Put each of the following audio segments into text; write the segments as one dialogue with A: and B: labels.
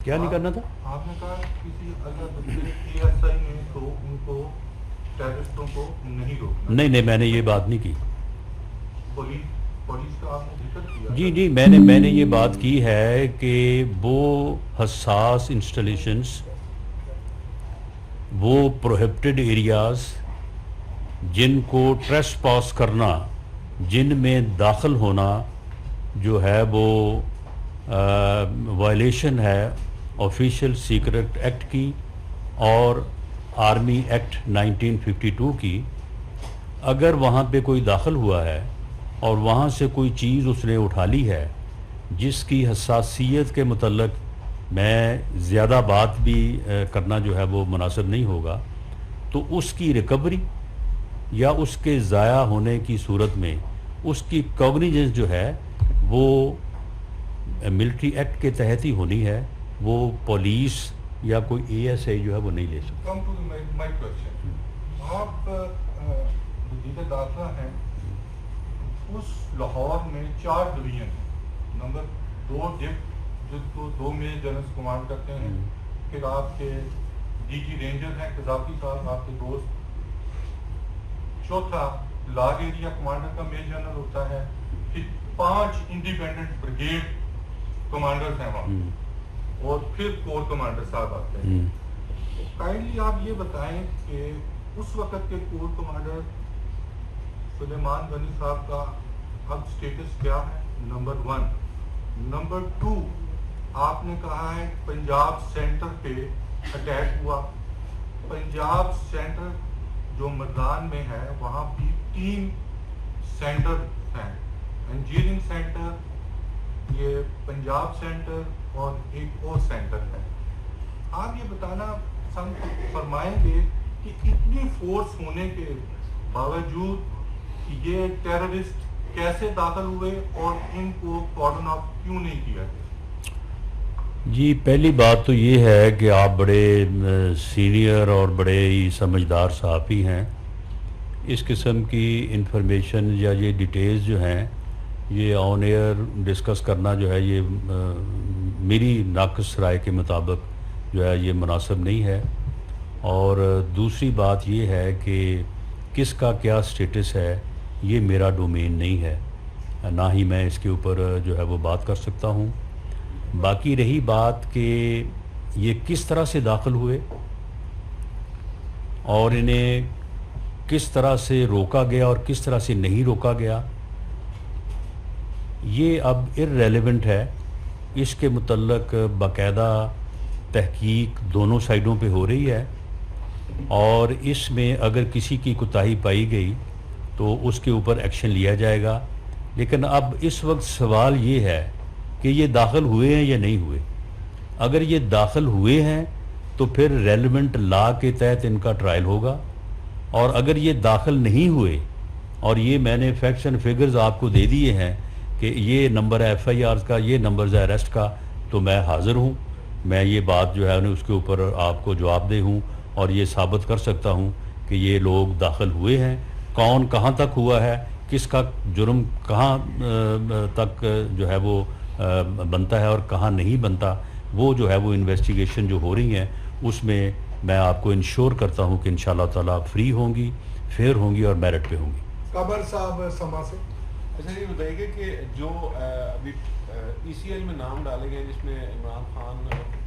A: کیا نہیں کرنا تھا؟
B: آپ نے کہا کسی ASI نے تو ان کو ٹیررسٹوں کو نہیں روکنا.
A: نہیں میں نے یہ بات نہیں کی.
B: پولیس کا آپ نے ذکر کیا.
A: جی میں نے یہ بات کی ہے کہ وہ حساس انسٹالیشنز، وہ پروہیبٹڈ ایریاز جن کو ٹریس پاس کرنا، جن میں داخل ہونا جو ہے وہ وائلیشن ہے آفیشیل سیکرٹ ایکٹ کی اور آرمی ایکٹ 1952 کی. اگر وہاں پہ کوئی داخل ہوا ہے اور وہاں سے کوئی چیز اس نے اٹھا لی ہے جس کی حساسیت کے متعلق میں زیادہ بات بھی کرنا جو ہے وہ مناسب نہیں ہوگا، تو اس کی ریکوری یا اس کے ضائع ہونے کی صورت میں اس کی کوگنیجنس جو ہے وہ ملٹری ایکٹ کے تحت ہی ہونی ہے. وہ پولیس یا کوئی ASI جو ہے وہ نہیں لے سکتا.
B: Come to my question. آپ وزیر داخلہ ہیں، اس لاہور میں 4 ڈویژن ہیں. نمبر 2 ڈپ جس کو 2 میجر جنرلز کمانڈ کرتے ہیں. پھر آپ کے DG رینجر ہیں قذافی صاحب، آپ کے دوست. چوتھا لاگ ایریا کمانڈر کا میجر جنرل ہوتا ہے. پھر 5 انڈیپینڈنٹ بریگیڈ کمانڈرز ہیں وہاں، اور پھر کور کمانڈر صاحب آتے ہیں. کائنڈلی آپ یہ بتائیں کہ اس وقت کے کور کمانڈر سلیمان غنی صاحب کا اب سٹیٹس کیا ہے؟ نمبر 1. نمبر 2، آپ نے کہا ہے پنجاب سینٹر پہ اٹیک ہوا. پنجاب سینٹر جو مردان میں ہے وہاں بھی 3 سینٹر ہیں، انجینئرنگ سینٹر، یہ پنجاب سینٹر اور ایک اور سینٹر ہے. آپ یہ بتانا فرمائیں گے کہ اتنی فورس ہونے کے باوجود یہ ٹیررسٹ کیسے داخل ہوئے اور ان کو کارڈن آف کیوں نہیں کیا گیا؟
A: جی پہلی بات تو یہ ہے کہ آپ بڑے سینئر اور بڑے ہی سمجھدار صحافی ہیں. اس قسم کی انفارمیشن یا یہ ڈیٹیلز جو ہیں یہ آن ایئر ڈسکس کرنا جو ہے یہ میری ناقص رائے کے مطابق جو ہے یہ مناسب نہیں ہے. اور دوسری بات یہ ہے کہ کس کا کیا سٹیٹس ہے یہ میرا ڈومین نہیں ہے، نہ ہی میں اس کے اوپر جو ہے وہ بات کر سکتا ہوں. باقی رہی بات کہ یہ کس طرح سے داخل ہوئے اور انہیں کس طرح سے روکا گیا اور کس طرح سے نہیں روکا گیا، یہ اب ارریلیونٹ ہے. اس کے متعلق باقاعدہ تحقیق دونوں سائڈوں پہ ہو رہی ہے، اور اس میں اگر کسی کی کوتاہی پائی گئی تو اس کے اوپر ایکشن لیا جائے گا. لیکن اب اس وقت سوال یہ ہے کہ یہ داخل ہوئے ہیں یا نہیں ہوئے. اگر یہ داخل ہوئے ہیں تو پھر ریلیونٹ لا کے تحت ان کا ٹرائل ہوگا، اور اگر یہ داخل نہیں ہوئے اور یہ میں نے فیکٹس اینڈ فگرز آپ کو دے دیے ہیں کہ یہ نمبر ہے FIRs کا، یہ نمبرز ہے اریسٹ کا، تو میں حاضر ہوں. میں یہ بات جو ہے اس کے اوپر آپ کو جواب دہ ہوں اور یہ ثابت کر سکتا ہوں کہ یہ لوگ داخل ہوئے ہیں. کون کہاں تک ہوا ہے، کس کا جرم کہاں تک جو ہے وہ بنتا ہے اور کہاں نہیں بنتا، وہ جو ہے وہ انویسٹیگیشن جو ہو رہی ہیں اس میں میں آپ کو انشور کرتا ہوں کہ انشاءاللہ تعالیٰ فری ہوں گی، فیئر ہوں گی اور میرٹ پہ ہوں گی.
C: قبر صاحب سما سے
D: اچھا یہ بتائیے گا کہ جو ابھی ECL میں نام ڈالے گئے جس میں عمران خان،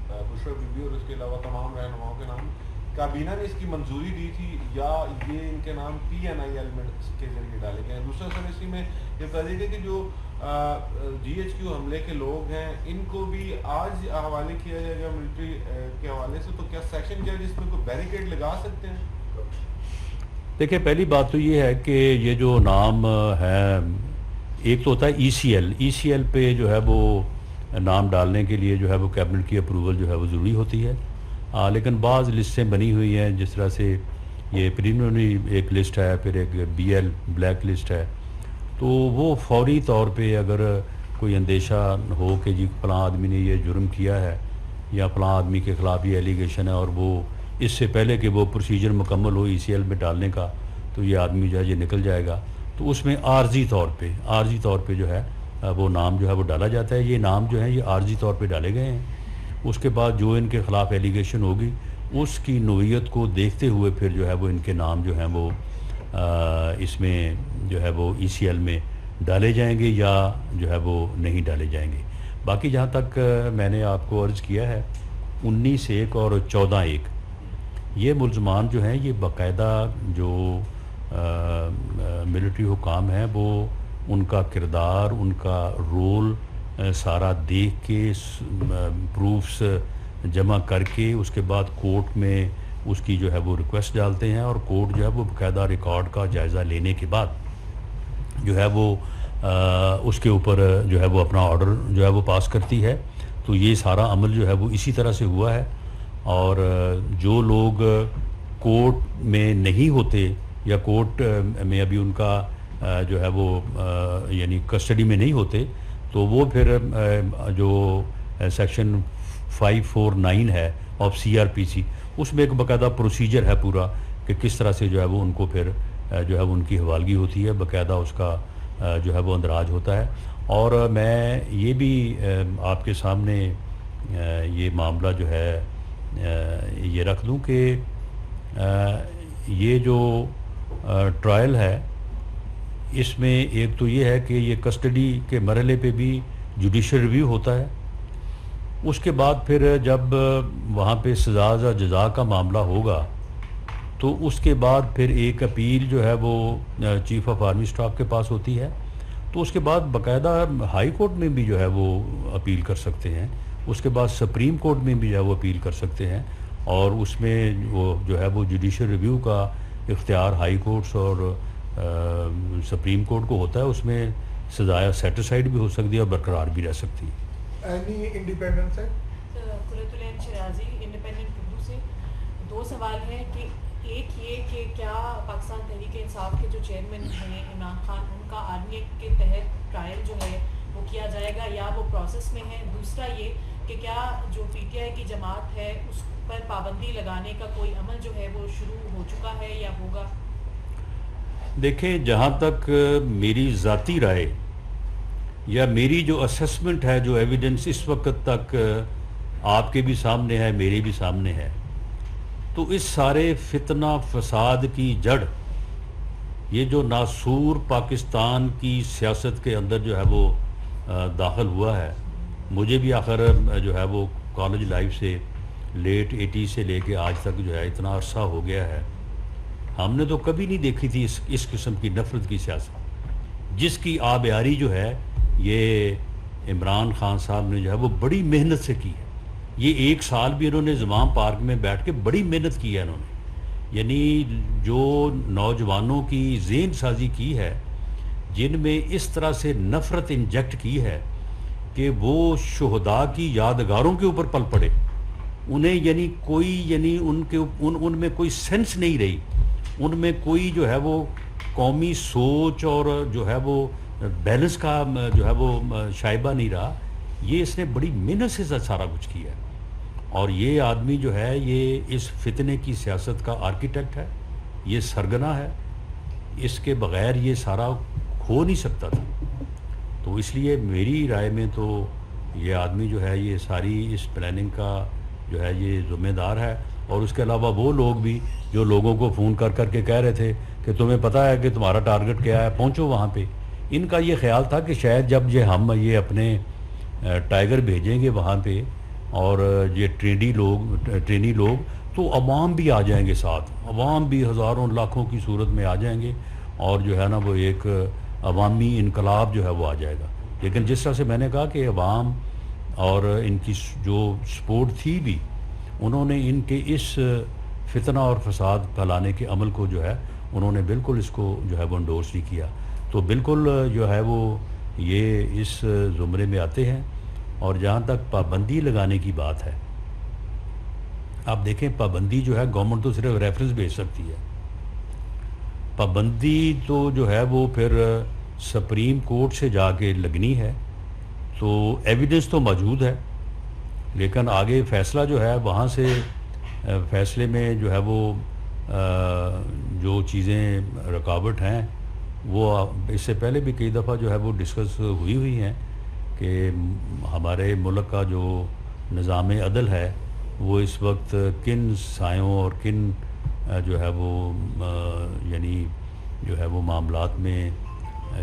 D: بشرا بی بی اور اس کے علاوہ تمام رہنماؤں کے نام، کابینہ نے اس کی منظوری دی تھی یا یہ ان کے نام PNI ایلیمنٹس کے ذریعے ڈالے گئے ہیں؟ دوسرا سر اسی میں یہ بتائیے گا کہ جو GHQ حملے کے لوگ ہیں ان کو بھی آج حوالے کیا جائے گا ملٹری کے حوالے سے، تو کیا سیکشن کیا جس میں کوئی بیریکیڈ لگا سکتے ہیں؟
A: دیکھیں پہلی بات تو یہ ہے کہ یہ جو نام ہے، ایک تو ہوتا ہے ECL پہ جو ہے وہ نام ڈالنے کے لیے جو ہے وہ کیبنٹ کی اپروول جو ہے وہ ضروری ہوتی ہے. لیکن بعض لسٹیں بنی ہوئی ہیں، جس طرح سے یہ پریلیمنری ایک لسٹ ہے، پھر ایک BL بلیک لسٹ ہے، تو وہ فوری طور پہ اگر کوئی اندیشہ ہو کہ جی فلاں آدمی نے یہ جرم کیا ہے یا فلاں آدمی کے خلاف یہ ایلیگیشن ہے، اور وہ اس سے پہلے کہ وہ پروسیجر مکمل ہو ECL میں ڈالنے کا، تو یہ آدمی جو ہے یہ نکل جائے گا. تو اس میں عارضی طور پہ جو ہے وہ نام جو ہے وہ ڈالا جاتا ہے. یہ نام جو ہیں یہ عارضی طور پہ ڈالے گئے ہیں، اس کے بعد جو ان کے خلاف ایلیگیشن ہوگی اس کی نوعیت کو دیکھتے ہوئے پھر جو ہے وہ ان کے نام جو ہیں وہ اس میں جو ہے وہ ECL میں ڈالے جائیں گے یا جو ہے وہ نہیں ڈالے جائیں گے. باقی جہاں تک میں نے آپ کو عرض کیا ہے 19(1) اور 14(1) یہ ملزمان جو ہیں یہ باقاعدہ جو ملٹری حکام ہیں وہ ان کا کردار ان کا رول سارا دیکھ کے پروفس جمع کر کے اس کے بعد کورٹ میں اس کی جو ہے وہ ریکویسٹ ڈالتے ہیں اور کورٹ جو ہے وہ باقاعدہ ریکارڈ کا جائزہ لینے کے بعد جو ہے وہ اس کے اوپر جو ہے وہ اپنا آرڈر جو ہے وہ پاس کرتی ہے. تو یہ سارا عمل جو ہے وہ اسی طرح سے ہوا ہے. اور جو لوگ کورٹ میں نہیں ہوتے یا کورٹ میں ابھی ان کا جو ہے وہ یعنی کسٹڈی میں نہیں ہوتے تو وہ پھر جو سیکشن 549 ہے آف CRPC اس میں ایک باقاعدہ پروسیجر ہے پورا کہ کس طرح سے جو ہے وہ ان کو پھر جو ہے وہ ان کی حوالگی ہوتی ہے, باقاعدہ اس کا جو ہے وہ اندراج ہوتا ہے. اور میں یہ بھی آپ کے سامنے یہ معاملہ جو ہے یہ رکھ دوں کہ یہ جو ٹرائل ہے اس میں ایک تو یہ ہے کہ یہ کسٹڈی کے مرحلے پہ بھی جوڈیشل ریویو ہوتا ہے. اس کے بعد پھر جب وہاں پہ سزا و جزا کا معاملہ ہوگا تو اس کے بعد پھر ایک اپیل جو ہے وہ چیف آف آرمی اسٹاف کے پاس ہوتی ہے. تو اس کے بعد باقاعدہ ہائی کورٹ میں بھی جو ہے وہ اپیل کر سکتے ہیں, اس کے بعد سپریم کورٹ میں بھی جو ہے وہ اپیل کر سکتے ہیں. اور اس میں وہ جو ہے وہ جوڈیشل ریویو کا اختیار ہائی کورٹس اور سپریم کورٹ کو ہوتا ہے. اس میں سزا سیٹسفائڈ بھی ہو سکتی ہے اور برقرار بھی رہ سکتی ہے.
C: اینی انڈیپینڈنس ہے
E: قرۃ العین شرازی انڈیپینڈنٹ اردو سے. دو سوال ہیں کہ ایک یہ کہ کیا پاکستان تحریک انصاف کے جو چیئرمین ہیں عمران خان ان کا آرمی ایکٹ کے تحت ٹرائل جو ہے وہ کیا جائے گا یا وہ پروسیس میں ہے؟ دوسرا یہ کہ کیا جو PTI کی جماعت ہے اس پر پابندی لگانے کا کوئی عمل جو ہے وہ شروع ہو چکا ہے یا ہوگا؟
A: دیکھیں جہاں تک میری ذاتی رائے یا میری جو اسسمنٹ ہے, جو ایویڈنس اس وقت تک آپ کے بھی سامنے ہے میرے بھی سامنے ہے, تو اس سارے فتنہ فساد کی جڑ یہ جو ناسور پاکستان کی سیاست کے اندر جو ہے وہ داخل ہوا ہے. مجھے بھی آخر جو ہے وہ کالج لائف سے لیٹ 80 سے لے کے آج تک جو ہے اتنا عرصہ ہو گیا ہے, ہم نے تو کبھی نہیں دیکھی تھی اس قسم کی نفرت کی سیاست جس کی آبیاری جو ہے یہ عمران خان صاحب نے جو ہے وہ بڑی محنت سے کی ہے. یہ 1 سال بھی انہوں نے زمام پارک میں بیٹھ کے بڑی محنت کی ہے انہوں نے, یعنی جو نوجوانوں کی ذہن سازی کی ہے جن میں اس طرح سے نفرت انجیکٹ کی ہے کہ وہ شہداء کی یادگاروں کے اوپر پل پڑے. انہیں یعنی کوئی یعنی ان میں کوئی سینس نہیں رہی, ان میں کوئی جو ہے وہ قومی سوچ اور جو ہے وہ بیلنس کا جو ہے وہ شائبہ نہیں رہا. یہ اس نے بڑی محنت سے سارا کچھ کیا ہے اور یہ آدمی جو ہے یہ اس فتنے کی سیاست کا آرکیٹیکٹ ہے, یہ سرگنا ہے, اس کے بغیر یہ سارا ہو نہیں سکتا تھا. تو اس لیے میری رائے میں تو یہ آدمی جو ہے یہ ساری اس پلاننگ کا جو ہے یہ ذمہ دار ہے. اور اس کے علاوہ وہ لوگ بھی جو لوگوں کو فون کر کر کے کہہ رہے تھے کہ تمہیں پتہ ہے کہ تمہارا ٹارگٹ کیا ہے, پہنچو وہاں پہ. ان کا یہ خیال تھا کہ شاید جب ہم یہ اپنے ٹائیگر بھیجیں گے وہاں پہ اور یہ ٹرینی لوگ تو عوام بھی آ جائیں گے ساتھ, عوام بھی ہزاروں لاکھوں کی صورت میں آ جائیں گے اور جو ہے نا وہ ایک عوامی انقلاب جو ہے وہ آ جائے گا. لیکن جس طرح سے میں نے کہا کہ عوام اور ان کی جو سپورٹ تھی بھی, انہوں نے ان کے اس فتنہ اور فساد پھیلانے کے عمل کو جو ہے انہوں نے بالکل اس کو جو ہے وہ انڈورس نہیں کیا. تو بالکل جو ہے وہ یہ اس زمرے میں آتے ہیں. اور جہاں تک پابندی لگانے کی بات ہے, آپ دیکھیں پابندی جو ہے گورنمنٹ تو صرف ریفرنس بھیج سکتی ہے, پابندی تو جو ہے وہ پھر سپریم کورٹ سے جا کے لگنی ہے. تو ایویڈنس تو موجود ہے لیکن آگے فیصلہ جو ہے وہاں سے فیصلے میں جو ہے وہ جو چیزیں رکاوٹ ہیں وہ اس سے پہلے بھی کئی دفعہ جو ہے وہ ڈسکس ہوئی ہیں کہ ہمارے ملک کا جو نظام عدل ہے وہ اس وقت کن سایوں اور کن جو ہے وہ یعنی جو ہے وہ معاملات میں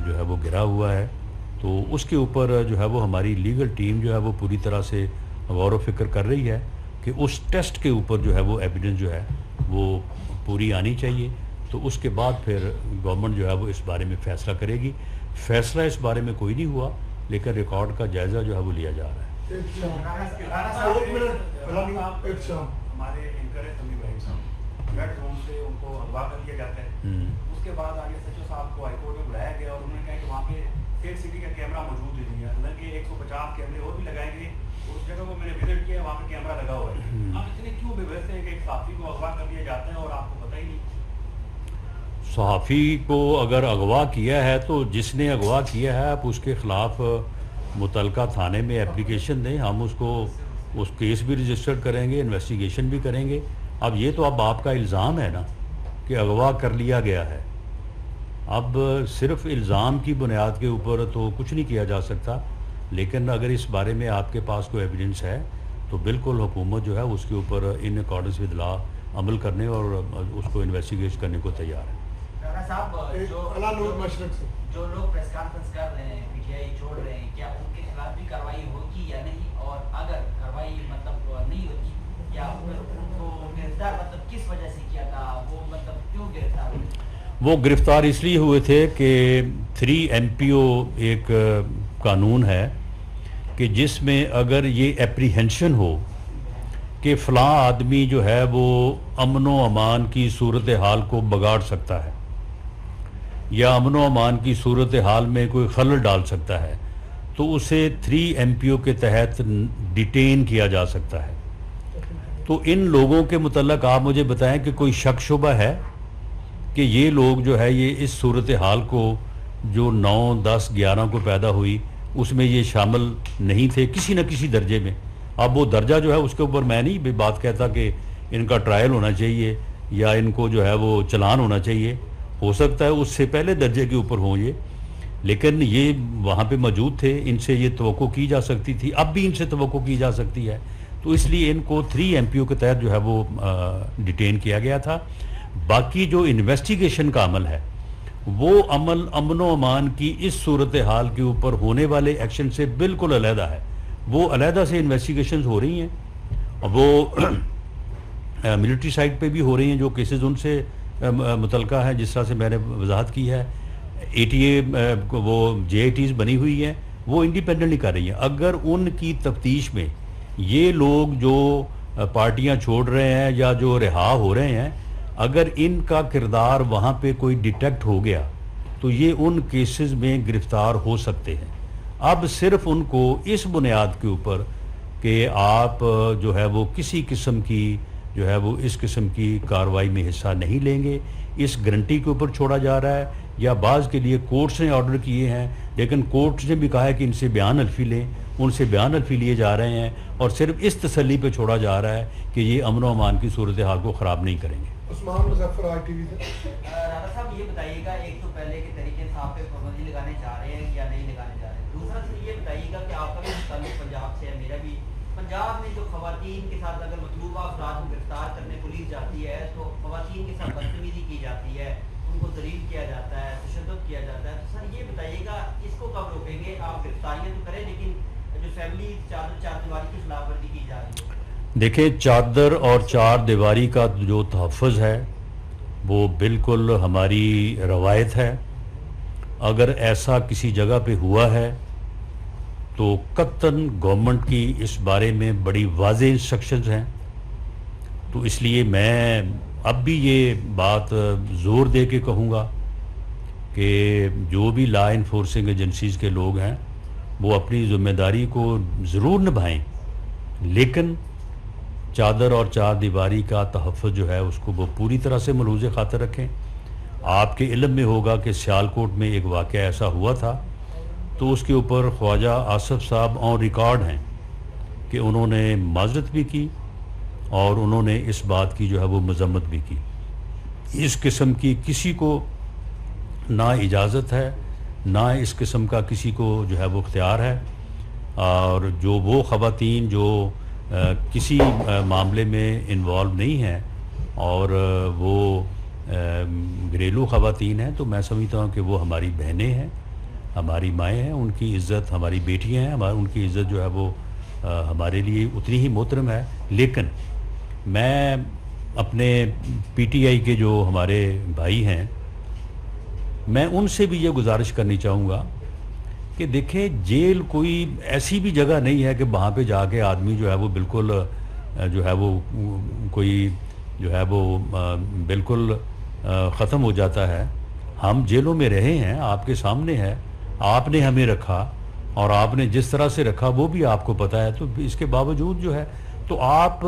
A: جو ہے وہ گرا ہوا ہے، تو اس کے اوپر جو ہے وہ ہماری لیگل ٹیم جو ہے وہ پوری طرح سے غور و فکر کر رہی ہے کہ اس ٹیسٹ کے اوپر جو ہے وہ ایویڈنس جو ہے وہ پوری آنی چاہیے، تو اس کے بعد پھر گورنمنٹ جو ہے وہ اس بارے میں فیصلہ کرے گی۔ فیصلہ اس بارے میں کوئی نہیں ہوا، لیکن ریکارڈ کا جائزہ جو ہے وہ لیا جا رہا ہے۔
F: ہمارے اینکر ہے سمیع ابراہیم صاحب، ریڈ زون سے ان کو اغوا کر دیا جاتا ہے، اس کے بعد آگے سچو صاحب کو ہائی کورٹ میں بلایا گیا اور انہوں نے کہا کہ وہاں پہ فیک سٹی کا کیمرہ موجود نہیں ہے، حالانکہ 150 کیمرے اور بھی لگائے گئے، اس جگہ کو میں نے وزٹ کیا وہاں پہ کیمرہ لگا ہوا ہے۔ آپ اتنے کیوں بے بس ہیں کہ ایک صحافی کو اغوا کر دیا جاتا ہے اور آپ کو پتہ ہی نہیں؟
A: صحافی کو اگر اغوا کیا ہے تو جس نے اغوا کیا ہے آپ اس کے خلاف متعلقہ تھانے میں اپلیکیشن دیں، ہم اس کیس بھی رجسٹر کریں گے، انویسٹیگیشن بھی کریں گے۔ اب یہ تو اب آپ کا الزام ہے نا کہ اغوا کر لیا گیا ہے، اب صرف الزام کی بنیاد کے اوپر تو کچھ نہیں کیا جا سکتا، لیکن اگر اس بارے میں آپ کے پاس کوئی ایویڈنس ہے تو بالکل حکومت جو ہے اس کے اوپر ان اکارڈنس ود لا عمل کرنے اور اس کو انویسٹیگیٹ کرنے کو تیار ہے۔
G: رانا صاحب جو لوگ پریس کانفرنس کر رہے ہیں، پی ٹی آئی چھوڑ رہے ہیں، کیا ان کے خلاف بھی کارروائی ہوگی یا نہیں؟ اور اگر کارروائی مطلب نہیں ہوتی یا ان کو گرفتار مطلب کس وجہ سے کیا تھا، وہ مطلب کیوں گرفتار ہوئے؟
A: وہ گرفتار اس لیے ہوئے تھے کہ 3 MPO ایک قانون ہے کہ جس میں اگر یہ اپریہنشن ہو کہ فلاں آدمی جو ہے وہ امن و امان کی صورتحال کو بگاڑ سکتا ہے یا امن و امان کی صورتحال میں کوئی خلل ڈال سکتا ہے، تو اسے 3 MPO کے تحت ڈیٹین کیا جا سکتا ہے۔ تو ان لوگوں کے متعلق آپ مجھے بتائیں کہ کوئی شک شبہ ہے کہ یہ لوگ جو ہے یہ اس صورتحال کو جو 9, 10, 11 کو پیدا ہوئی اس میں یہ شامل نہیں تھے کسی نہ کسی درجے میں؟ اب وہ درجہ جو ہے اس کے اوپر میں نہیں بات کہتا کہ ان کا ٹرائل ہونا چاہیے یا ان کو جو ہے وہ چلان ہونا چاہیے، ہو سکتا ہے اس سے پہلے درجے کے اوپر ہوں یہ، لیکن یہ وہاں پہ موجود تھے، ان سے یہ توقع کی جا سکتی تھی، اب بھی ان سے توقع کی جا سکتی ہے، تو اس لیے ان کو 3 MPO کے تحت جو ہے وہ ڈیٹین کیا گیا تھا۔ باقی جو انویسٹیگیشن کا عمل ہے وہ عمل امن و امان کی اس صورتحال کے اوپر ہونے والے ایکشن سے بالکل علیحدہ ہے، وہ علیحدہ سے انویسٹیگیشنز ہو رہی ہیں، وہ ملٹری سائٹ پہ بھی ہو رہی ہیں جو کیسز ان سے متعلقہ ہیں، جس طرح سے میں نے وضاحت کی ہے۔ ATA وہ JITs بنی ہوئی ہیں، وہ انڈیپینڈنٹلی کر رہی ہیں۔ اگر ان کی تفتیش میں یہ لوگ جو پارٹیاں چھوڑ رہے ہیں یا جو رہا ہو رہے ہیں، اگر ان کا کردار وہاں پہ کوئی ڈیٹیکٹ ہو گیا تو یہ ان کیسز میں گرفتار ہو سکتے ہیں۔ اب صرف ان کو اس بنیاد کے اوپر کہ آپ جو ہے وہ کسی قسم کی جو ہے وہ اس قسم کی کارروائی میں حصہ نہیں لیں گے، اس گارنٹی کے اوپر چھوڑا جا رہا ہے، یا بعض کے لیے کورٹس نے آرڈر کیے ہیں لیکن کورٹس نے بھی کہا ہے کہ ان سے بیان حلفی لیں، ان سے بیان حلفی لیے جا رہے ہیں اور صرف اس تسلی پہ چھوڑا جا رہا ہے کہ یہ امن و امان کی صورتحال کو خراب نہیں کریں گے۔
C: عثمان مظفر ITV سے
G: رانا صاحب یہ بتائیے گا، ایک تو پہلے کہ طریقے انصاف پہ پابندی لگانے چاہ رہے ہیں یا نہیں لگانے چاہ رہے ہیں، دوسرا چیز یہ بتائیے گا کہ آپ کا بھی تعلق پنجاب سے ہے، میرا بھی، پنجاب میں جو خواتین کے ساتھ اگر مطلوبہ افراد کو گرفتار کرنے پولیس جاتی ہے تو خواتین کے ساتھ بدتمیزی کی جاتی ہے، ان کو ذلیل کیا جاتا ہے، تشدد کیا جاتا ہے، تو سر یہ بتائیے گا اس کو کب روکیں گے؟ آپ گرفتاریاں تو کریں لیکن جو فیملی چار دیواری کی خلاف ورزی کی جا رہی ہے۔
A: دیکھیں، چادر اور 4 دیواری کا جو تحفظ ہے وہ بالکل ہماری روایت ہے، اگر ایسا کسی جگہ پہ ہوا ہے تو قطعاً گورنمنٹ کی اس بارے میں بڑی واضح انسٹرکشنز ہیں، تو اس لیے میں اب بھی یہ بات زور دے کے کہوں گا کہ جو بھی لا انفورسنگ ایجنسیز کے لوگ ہیں وہ اپنی ذمہ داری کو ضرور نبھائیں، لیکن چادر اور 4 دیواری کا تحفظ جو ہے اس کو وہ پوری طرح سے ملحوظ خاطر رکھیں۔ آپ کے علم میں ہوگا کہ سیالکوٹ میں ایک واقعہ ایسا ہوا تھا، تو اس کے اوپر خواجہ آصف صاحب آن ریکارڈ ہیں کہ انہوں نے معذرت بھی کی اور انہوں نے اس بات کی جو ہے وہ مذمت بھی کی۔ اس قسم کی کسی کو نہ اجازت ہے، نہ اس قسم کا کسی کو جو ہے وہ اختیار ہے، اور جو وہ خواتین جو کسی معاملے میں انوالو نہیں ہیں اور وہ گھریلو خواتین ہیں، تو میں سمجھتا ہوں کہ وہ ہماری بہنیں ہیں، ہماری مائیں ہیں، ان کی عزت، ہماری بیٹیاں ہیں، ان کی عزت جو ہے وہ ہمارے لیے اتنی ہی محترم ہے. لیکن میں اپنے پی ٹی آئی کے جو ہمارے بھائی ہیں، میں ان سے بھی یہ گزارش کرنی چاہوں گا کہ دیکھیں جیل کوئی ایسی بھی جگہ نہیں ہے کہ وہاں پہ جا کے آدمی جو ہے وہ بالکل جو ہے وہ کوئی جو ہے وہ بالکل ختم ہو جاتا ہے. ہم جیلوں میں رہے ہیں، آپ کے سامنے ہے، آپ نے ہمیں رکھا اور آپ نے جس طرح سے رکھا وہ بھی آپ کو پتہ ہے. تو اس کے باوجود جو ہے تو آپ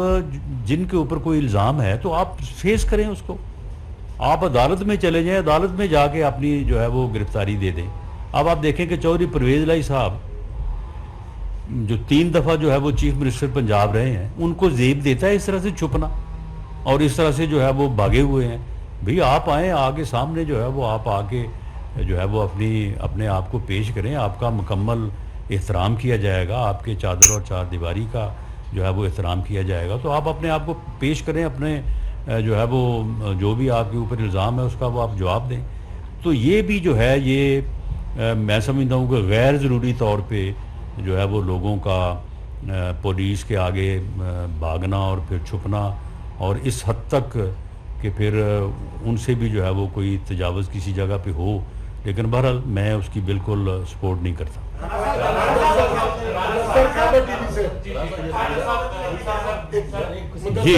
A: جن کے اوپر کوئی الزام ہے تو آپ فیس کریں اس کو، آپ عدالت میں چلے جائیں، عدالت میں جا کے اپنی جو ہے وہ گرفتاری دے دیں. اب آپ دیکھیں کہ چودھری پرویز الہی صاحب جو 3 دفعہ جو ہے وہ چیف منسٹر پنجاب رہے ہیں، ان کو زیب دیتا ہے اس طرح سے چھپنا اور اس طرح سے جو ہے وہ بھاگے ہوئے ہیں. بھئی آپ آئیں آگے سامنے جو ہے وہ آپ آگے جو ہے وہ اپنے آپ کو پیش کریں، آپ کا مکمل احترام کیا جائے گا، آپ کے چادر اور چار دیواری کا جو ہے وہ احترام کیا جائے گا. تو آپ اپنے آپ کو پیش کریں، اپنے جو ہے وہ جو بھی آپ کے اوپر الزام ہے اس کا وہ آپ جواب دیں. تو یہ بھی جو ہے یہ میں سمجھتا ہوں کہ غیر ضروری طور پہ جو ہے وہ لوگوں کا پولیس کے آگے بھاگنا اور پھر چھپنا اور اس حد تک کہ پھر ان سے بھی جو ہے وہ کوئی تجاوز کسی جگہ پہ ہو. لیکن بہرحال میں اس کی بالکل سپورٹ نہیں کرتا.
C: جی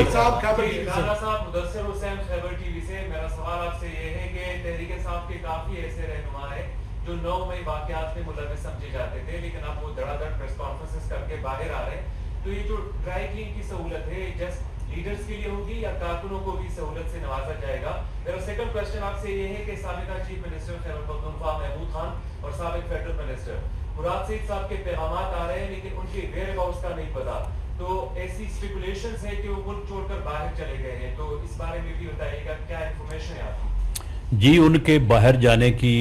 H: مدثر حسین خیبر ٹی وی سے میرا سوال آپ سے یہ ہے کہ تحریک انصاف کے کافی ایسے رہنما ہیں جو 9 مئی واقعات میں ملوث سمجھے جاتے تھے، لیکن اب وہ دھڑا دھڑ پریس کانفرنسز کر کے باہر آ رہے ہیں. تو یہ جو ڈرائی کلین کی سہولت ہے جسٹ لیڈرز کے لیے ہوگی یا کارکنوں کو بھی سہولت سے نوازا جائے گا؟ میرا سیکنڈ کوشچن آپ سے یہ ہے کہ سابقہ چیف منسٹر خیبر پختونخوا محمود خان اور سابق فیڈرل منسٹر مراد سعید صاحب کے پیغامات آ رہے ہیں لیکن ان کے ویئر اباؤٹس کا نہیں پتا. تو ایسی اسپیکولیشنز ہیں کہ وہ ملک چھوڑ کر باہر چلے گئے ہیں، تو اس بارے میں بھی بتائیے گا کیا انفارمیشن ہے آپ کی؟
A: جی ان کے باہر جانے کی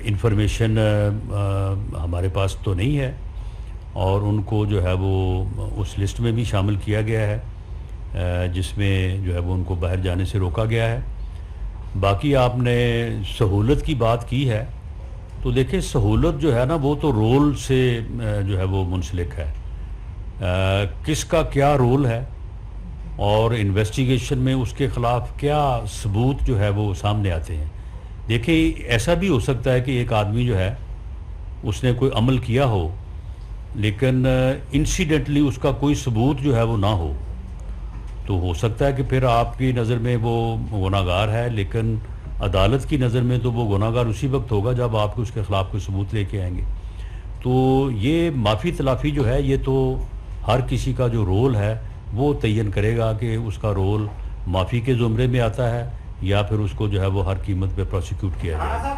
A: انفارمیشن ہمارے پاس تو نہیں ہے اور ان کو جو ہے وہ اس لسٹ میں بھی شامل کیا گیا ہے جس میں جو ہے وہ ان کو باہر جانے سے روکا گیا ہے. باقی آپ نے سہولت کی بات کی ہے تو دیکھیں سہولت جو ہے نا وہ تو رول سے جو ہے وہ منسلک ہے، کس کا کیا رول ہے اور انویسٹیگیشن میں اس کے خلاف کیا ثبوت جو ہے وہ سامنے آتے ہیں. دیکھیں ایسا بھی ہو سکتا ہے کہ ایک آدمی جو ہے اس نے کوئی عمل کیا ہو لیکن انسیڈنٹلی اس کا کوئی ثبوت جو ہے وہ نہ ہو، تو ہو سکتا ہے کہ پھر آپ کی نظر میں وہ گناہ گار ہے، لیکن عدالت کی نظر میں تو وہ گناہ گار اسی وقت ہوگا جب آپ اس کے خلاف کوئی ثبوت لے کے آئیں گے. تو یہ معافی تلافی جو ہے یہ تو ہر کسی کا جو رول ہے وہ تعین کرے گا کہ اس کا رول معافی کے زمرے میں آتا ہے یا پھر اس کو جو ہے وہ ہر قیمت پہ پروسیکیوٹ کیا جائے گا.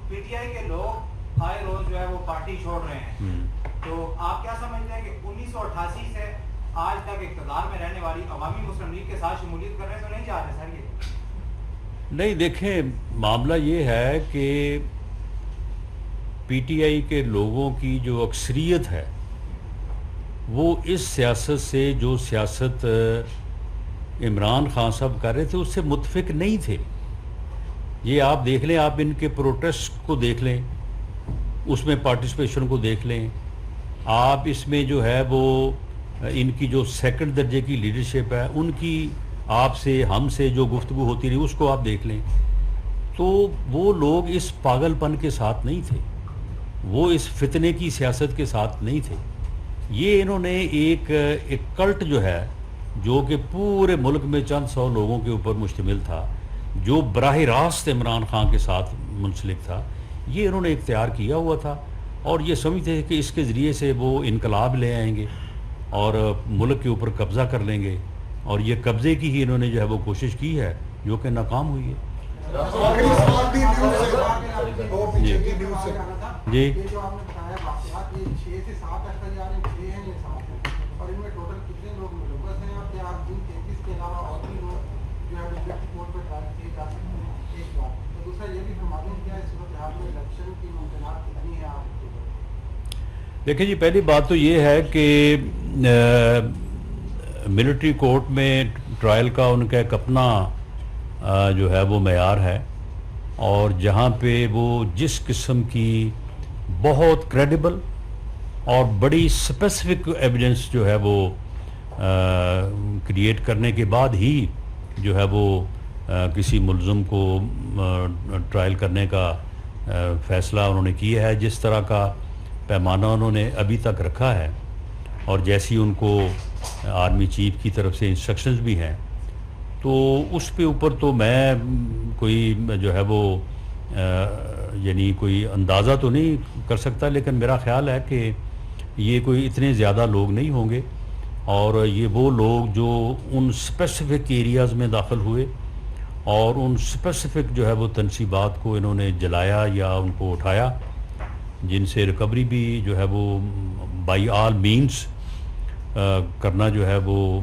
F: پی ٹی آئی کے لوگ آئے روز جو ہے وہ پارٹی چھوڑ رہے ہیں، تو آپ کیا سمجھتے ہیں کہ 1988 سے آج تک اقتدار میں رہنے والی عوامی مسلم لیگ کے ساتھ شمولیت کرنے تو نہیں چاہ رہے سر؟ یہ
A: نہیں، دیکھیں معاملہ یہ ہے کہ پی ٹی آئی کے لوگوں کی جو اکثریت ہے وہ اس سیاست سے جو سیاست عمران خان صاحب کر رہے تھے اس سے متفق نہیں تھے. یہ آپ دیکھ لیں، آپ ان کے پروٹیسٹ کو دیکھ لیں، اس میں پارٹیسپیشن کو دیکھ لیں، آپ اس میں جو ہے وہ ان کی جو سیکنڈ درجے کی لیڈرشپ ہے ان کی آپ سے ہم سے جو گفتگو ہوتی رہی اس کو آپ دیکھ لیں. تو وہ لوگ اس پاگل پن کے ساتھ نہیں تھے، وہ اس فتنے کی سیاست کے ساتھ نہیں تھے. یہ انہوں نے ایک کلٹ جو ہے جو کہ پورے ملک میں چند سو لوگوں کے اوپر مشتمل تھا، جو براہ راست عمران خان کے ساتھ منسلک تھا، یہ انہوں نے اختیار کیا ہوا تھا اور یہ سمجھتے ہیں کہ اس کے ذریعے سے وہ انقلاب لے آئیں گے اور ملک کے اوپر قبضہ کر لیں گے، اور یہ قبضے کی ہی انہوں نے جو ہے وہ کوشش کی ہے جو کہ ناکام ہوئی ہے. جی دیکھیں جی، پہلی بات تو یہ ہے کہ ملٹری کورٹ میں ٹرائل کا ان کا ایک اپنا جو ہے وہ معیار ہے، اور جہاں پہ وہ جس قسم کی بہت کریڈیبل اور بڑی اسپیسیفک ایویڈنس جو ہے وہ کریٹ کرنے کے بعد ہی جو ہے وہ کسی ملزم کو ٹرائل کرنے کا فیصلہ انہوں نے کیا ہے، جس طرح کا پیمانہ انہوں نے ابھی تک رکھا ہے، اور جیسی ان کو آرمی چیف کی طرف سے انسٹرکشنز بھی ہیں، تو اس پہ اوپر تو میں کوئی جو ہے وہ یعنی کوئی اندازہ تو نہیں کر سکتا، لیکن میرا خیال ہے کہ یہ کوئی اتنے زیادہ لوگ نہیں ہوں گے، اور یہ وہ لوگ جو ان اسپیسیفک ایریاز میں داخل ہوئے اور ان اسپیسیفک جو ہے وہ تنصیبات کو انہوں نے جلایا یا ان کو اٹھایا، جن سے ریکوری بھی جو ہے وہ بائی آل مینس کرنا جو ہے وہ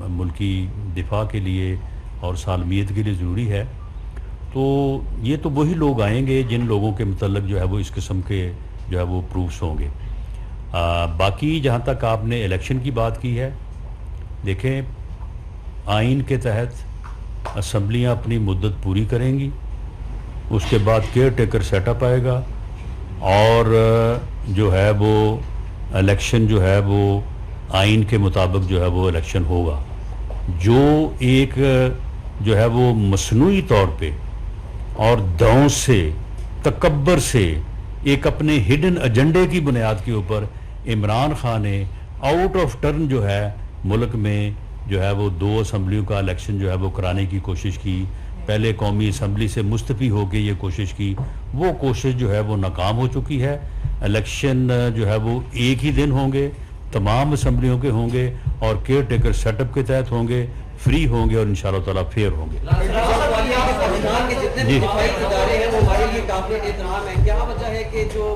A: ملکی دفاع کے لیے اور سالمیت کے لیے ضروری ہے. تو یہ تو وہی لوگ آئیں گے جن لوگوں کے متعلق جو ہے وہ اس قسم کے جو ہے وہ پروفس ہوں گے. باقی جہاں تک آپ نے الیکشن کی بات کی ہے، دیکھیں آئین کے تحت اسمبلیاں اپنی مدت پوری کریں گی، اس کے بعد کیئر ٹیکر سیٹ اپ آئے گا، اور جو ہے وہ الیکشن جو ہے وہ آئین کے مطابق جو ہے وہ الیکشن ہوگا. جو ایک جو ہے وہ مصنوعی طور پہ اور دھونس سے، تکبر سے، ایک اپنے ہڈن ایجنڈے کی بنیاد کے اوپر عمران خان نے آؤٹ آف ٹرن جو ہے ملک میں جو ہے وہ 2 اسمبلیوں کا الیکشن جو ہے وہ کرانے کی کوشش کی. پہلے قومی اسمبلی سے مستعفی ہو کے یہ کوشش کی، وہ کوشش جو ہے وہ ناکام ہو چکی ہے. الیکشن جو ہے وہ ایک ہی دن ہوں گے، تمام اسمبلیوں کے ہوں گے، اور کیئر ٹیکر سیٹ اپ کے تحت ہوں گے، فری ہوں گے، اور انشاءاللہ تعالیٰ فیئر ہوں گے.
I: جتنے دفاعی ادارے ہیں وہ ہمارے لیے کافی احترام ہے. کیا وجہ ہے کہ جو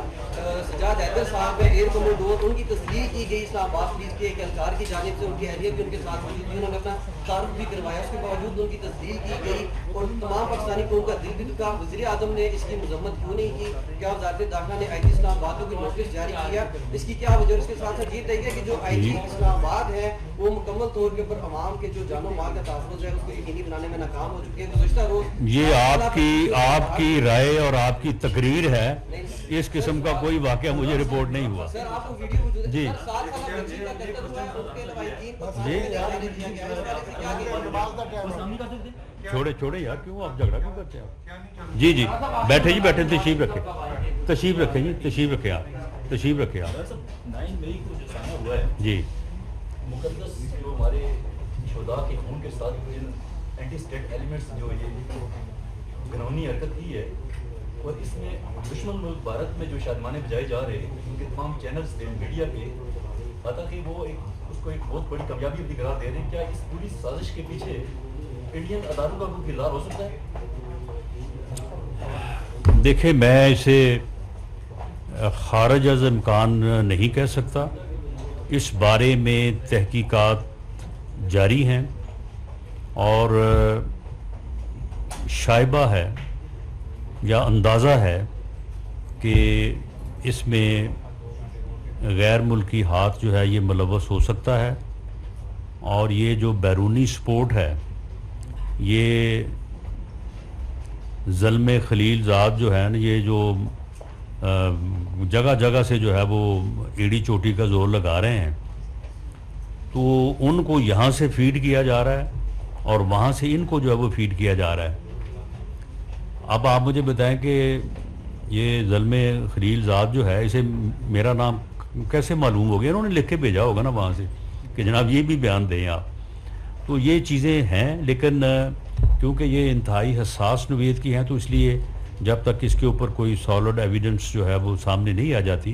I: سجاد حیدر صاحب ہیں ایئر کمانڈر، ان کی تصدیق کی گئی اسلام آباد پولیس کے ایک اہلکار کی جانب سے، ان کی اہلیہ بھی ان کے ساتھ موجود تھی، انہوں نے اپنا تعارف بھی کروایا، اس کے باوجود ان کی تصدیق کی گئی، اور تمام پاکستانی قوم کا دل بھی دکھا. وزیر اعظم نے اس کی مذمت کیوں نہیں کی؟ کیا وزارت داخلہ نے آئی جی اسلام آباد کو کوئی نوٹس جاری کیا؟ اس کی کیا وجہ؟ اس کے ساتھ ساتھ یہ بتائیے کہ جو آئی جی اسلام آباد ہے وہ مکمل طور کے اوپر عوام کے جو جان و مال کا تحفظ ہے اس کو یقینی بنانے میں ناکام ہو چکے ہیں. گزشتہ روز
A: یہ آپ کی رائے اور آپ کی تقریر ہے، اس قسم کا کوئی واقعہ مجھے رپورٹ نہیں ہوا.
I: سر آپ کو ویڈیو
A: جی چھوڑے یار، کیوں آپ جھگڑا کیوں کرتے ہیں؟ جی جی بیٹھے جی، بیٹھے، تشریف رکھیں جی، تشریف رکھیں آپ
J: 9 مئی کو جو سامنا ہوا ہے
A: جی،
J: مقدس جو ہمارے شہداء کے خون کے ساتھ جن اینٹی اسٹیٹ ایلیمنٹس جو یہ قانونی حرکت کی ہے، اور اس میں دشمن ملک بھارت میں جو شادمانے بجائے جا رہے ہیں، ان کے تمام چینلز پہ، میڈیا پہ، حتیٰ وہ اس کو ایک بہت بڑی کامیابی بھی قرار دے رہے ہیں. کیا اس پوری سازش کے پیچھے انڈین اداروں کا کوئی کردار ہو سکتا ہے؟
A: دیکھیں میں اسے خارج از امکان نہیں کہہ سکتا. اس بارے میں تحقیقات جاری ہیں، اور شائبہ ہے یا اندازہ ہے کہ اس میں غیر ملکی ہاتھ جو ہے یہ ملوث ہو سکتا ہے، اور یہ جو بیرونی سپورٹ ہے، یہ ظلم خلیل زاد جو ہے نا، یہ جو جگہ جگہ سے جو ہے وہ ایڑی چوٹی کا زور لگا رہے ہیں، تو ان کو یہاں سے فیڈ کیا جا رہا ہے اور وہاں سے ان کو جو ہے وہ فیڈ کیا جا رہا ہے. اب آپ مجھے بتائیں کہ یہ ظلم خلیل زاد جو ہے، اسے میرا نام کیسے معلوم ہو گیا؟ انہوں نے لکھ کے بھیجا ہوگا نا وہاں سے کہ جناب یہ بھی بیان دیں آپ. تو یہ چیزیں ہیں، لیکن کیونکہ یہ انتہائی حساس نوعیت کی ہیں، تو اس لیے جب تک اس کے اوپر کوئی سالڈ ایویڈنس جو ہے وہ سامنے نہیں آ جاتی،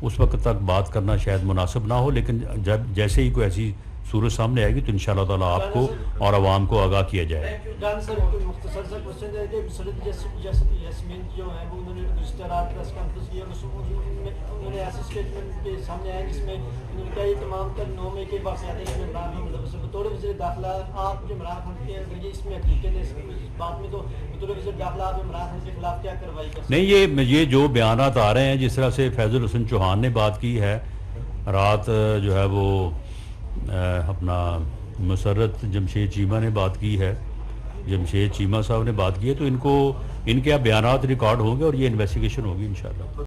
A: اس وقت تک بات کرنا شاید مناسب نہ ہو. لیکن جب جیسے ہی کوئی ایسی صورت سامنے آئے گی تو انشاءاللہ تعالیٰ آپ کو اور عوام کو آگاہ کیا جائے.
K: ڈان سر مختصر سا کوشچن ہے کہ سرد یاسمین جو ہے وہ انہوں نے گزشتہ رات پریس کانفرنس کی اور انہوں نے ایسے اسٹیٹمنٹ کے سامنے آئے جس میں انہوں نے کہا یہ تمام تر 9 مئی کے واقعات ہیں جس میں عمران خان ملوث ہے. بطور وزیر داخلہ آپ جو عمران خان کے اگر یہ اس میں حقیقت ہے اس بات میں تو بطور وزیر داخلہ آپ عمران خان کے خلاف کیا کارروائی کر سکتے ہیں؟
A: نہیں یہ جو بیانات آ رہے ہیں جس طرح سے فیض الحسن چوہان نے بات کی ہے رات جو ہے وہ اپنا مسرت جمشید چیمہ نے بات کی ہے جمشید چیمہ صاحب نے بات کی ہے تو ان کے بیانات ریکارڈ ہوں گے اور یہ انویسٹیگیشن ہوگی انشاءاللہ.